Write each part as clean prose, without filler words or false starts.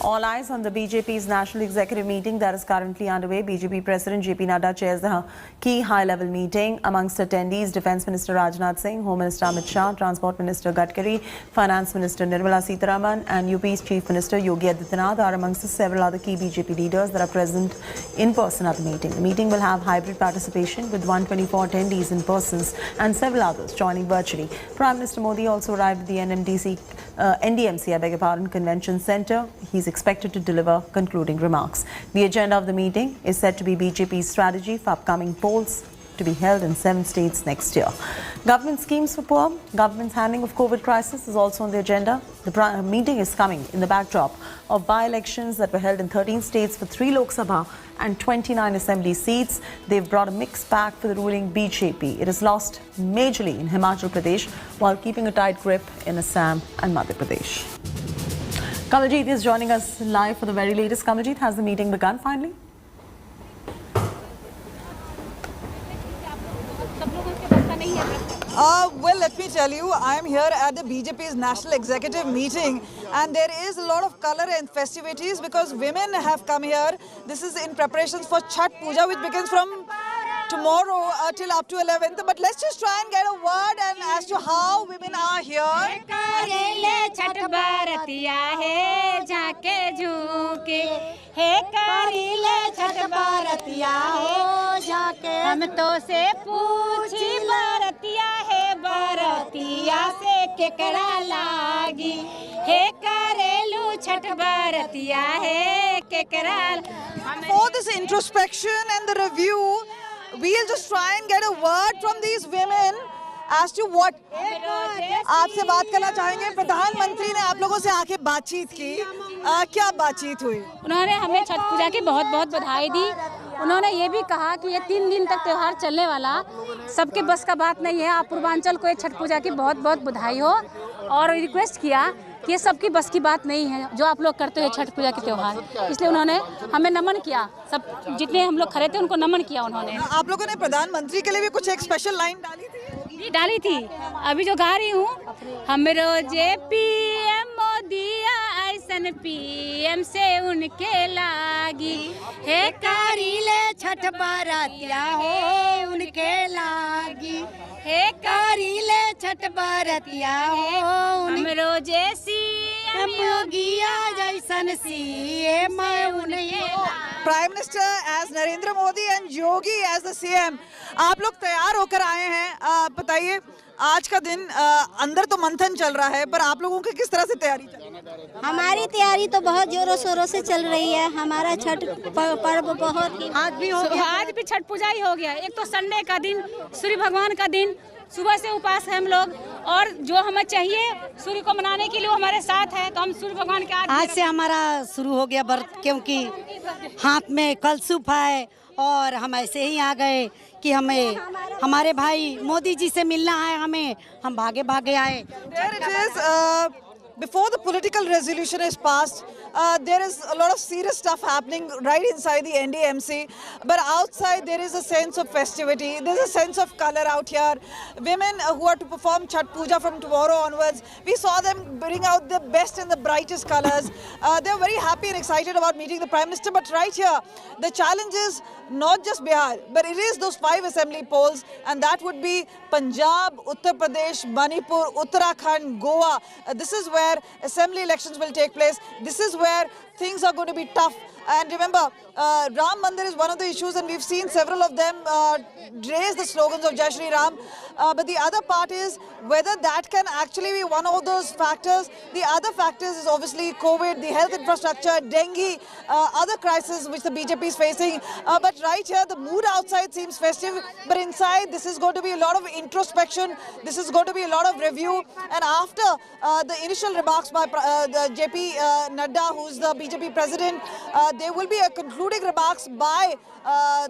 All eyes on the BJP's national executive meeting that is currently underway. BJP President JP Nadda chairs the key high-level meeting. Amongst attendees, Defence Minister Rajnath Singh, Home Minister Amit Shah, Transport Minister Gadkari, Finance Minister Nirmala Sitharaman and UP's Chief Minister Yogi Adityanath are amongst the several other key BJP leaders that are present in person at the meeting. The meeting will have hybrid participation with 124 attendees in person and several others joining virtually. Prime Minister Modi also arrived at the NDMC Convention Centre. He's expected to deliver concluding remarks. The agenda of the meeting is said to be BJP's strategy for upcoming polls to be held in 7 states next year. Government schemes for poor, government's handling of COVID crisis is also on the agenda. The meeting is coming in the backdrop of by-elections that were held in 13 states for 3 Lok Sabha and 29 assembly seats. They've brought a mixed bag for the ruling BJP. It has lost majorly in Himachal Pradesh while keeping a tight grip in Assam and Madhya Pradesh. Kamaljeet is joining us live for the very latest. Kamaljeet, has the meeting begun finally? Well, let me tell you, I am here at the BJP's national executive meeting and there is a lot of color and festivities because women have come here. This is in preparations for Chhat Puja, which begins from tomorrow till up to 11th. But let's just try and get a word and as to how women are here. हम तो से पूछी बरतिया है बरतिया से केकरा लागी हे करेलू छठ बरतिया है केकरा. For this introspection and the review, we'll just try and get a word from these women as to what. आपसे बात करना चाहेंगे. प्रधानमंत्री ने आप लोगों से आके बातचीत की. क्या बातचीत हुई? उन्होंने हमें छठ पूजा की बहुत बहुत बधाई दी. उन्होंने ये भी कहा कि ये 3 दिन तक त्यौहार चलने वाला सबके बस का बात नहीं है. आप पूर्वांचल को ये छठ पूजा की बहुत बहुत बधाई हो और रिक्वेस्ट किया कि ये सबकी बस की बात नहीं है जो आप लोग करते हो छठ पूजा के त्यौहार. इसलिए उन्होंने हमें नमन किया. सब जितने हम लोग खड़े थे उनको नमन किया उन्होंने. आप लोगों ने प्रधानमंत्री के लिए भी कुछ एक स्पेशल लाइन डाली थी? जी डाली थी. अभी जो गा रही हूँ, हम रोजे पीएम मोदी ऐसन पीएम से उनके लागी हे करीले छठ बरतिया हो उनके लागी हे करीले छठ बरतिया हो हम रोजे सीएम योगिया जैसन सीएम उनके. Prime minister as Narendra Modi and Yogi as the CM. आप लोग तैयार होकर आए हैं. बताइए, आज का दिन अंदर तो मंथन चल रहा है पर आप लोगों की किस तरह से तैयारी चल रही है? हमारी तैयारी तो बहुत जोरों शोरों से चल रही है. हमारा छठ पर्व बहुत ही आज भी छठ पूजा ही हो गया. एक तो संडे का दिन, सूर्य भगवान का दिन, सुबह से उपास है हम लोग और जो हमें चाहिए सूर्य को मनाने के लिए वो हमारे साथ है. तो हम सूर्य भगवान के आज से हमारा शुरू हो गया व्रत, क्योंकि हाथ में कलशुप है और हम ऐसे ही आ गए कि हमें हमारे भाई मोदी जी से मिलना है. हम भागे भागे आए. There it is. Before the political resolution is passed, there is a lot of serious stuff happening right inside the NDMC. But outside there is a sense of festivity. There's a sense of color out here. Women who are to perform Chhat Puja from tomorrow onwards, we saw them bring out the best and the brightest colors. They're very happy and excited about meeting the Prime Minister. But right here, the challenge is not just Bihar, but it is those 5 assembly polls, and that would be Punjab, Uttar Pradesh, Manipur, Uttarakhand, Goa. This is where assembly elections will take place. This is where things are going to be tough. And remember, Ram Mandir is one of the issues and we've seen several of them raise the slogans of Jai Shri Ram. But the other part is whether that can actually be one of those factors. The other factors is obviously COVID, the health infrastructure, dengue, other crises which the BJP is facing. But right here, the mood outside seems festive. But inside, this is going to be a lot of introspection. This is going to be a lot of review. And after the initial remarks by JP Nadda, who's the BJP president, there will be a concluding remarks by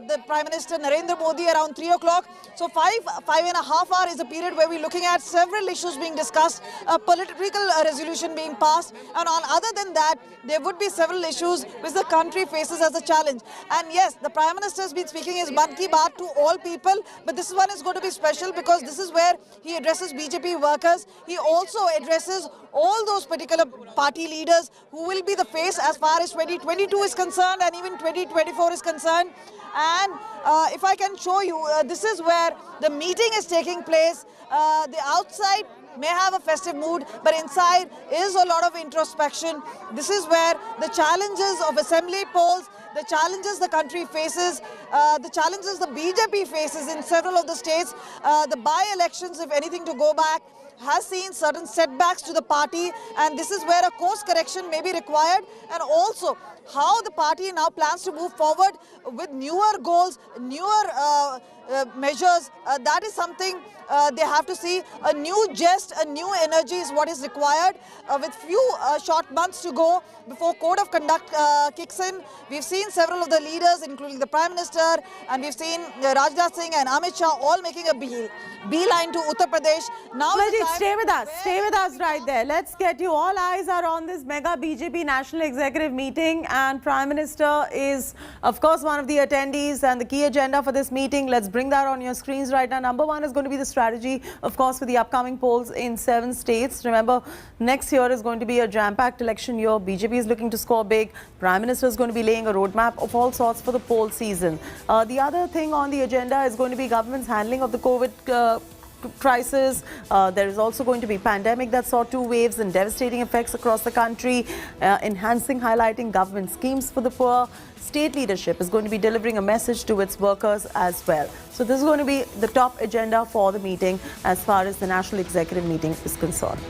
the Prime Minister Narendra Modi around 3 o'clock. So 5.5 hours is a period where we're looking at several issues being discussed, a political resolution being passed, and other than that, there would be several issues which the country faces as a challenge. And yes, the Prime Minister has been speaking his Mann Ki Baat to all people, but this one is going to be special because this is where he addresses BJP workers. He also addresses all those particular party leaders who will be the face as far as 2022 is concerned and even 2024 is concerned. And if I can show you, this is where the meeting is taking place. The outside may have a festive mood, but inside is a lot of introspection. This is where the challenges of assembly polls, the challenges the country faces, the challenges the BJP faces in several of the states, the by-elections, if anything to go back, has seen certain setbacks to the party, and this is where a course correction may be required, and also how the party now plans to move forward with newer goals, newer measures. That is something they have to see. A new gest, a new energy is what is required. With few short months to go before Code of Conduct kicks in, we've seen several of the leaders, including the Prime Minister, and we've seen Rajnath Singh and Amit Shah all making a beeline to Uttar Pradesh. Now Stay with us right there. Let's get you. All eyes are on this mega BJP National Executive meeting, and Prime Minister is, of course, one of the attendees, and the key agenda for this meeting, let's bring that on your screens right now. Number one is going to be the strategy, of course, for the upcoming polls in 7 states. Remember, next year is going to be a jam-packed election year. BJP is looking to score big. Prime Minister is going to be laying a roadmap of all sorts for the poll season. The other thing on the agenda is going to be government's handling of the COVID crisis. There is also going to be pandemic that saw 2 waves and devastating effects across the country, highlighting government schemes for the poor. State leadership is going to be delivering a message to its workers as well. So this is going to be the top agenda for the meeting as far as the National Executive meeting is concerned.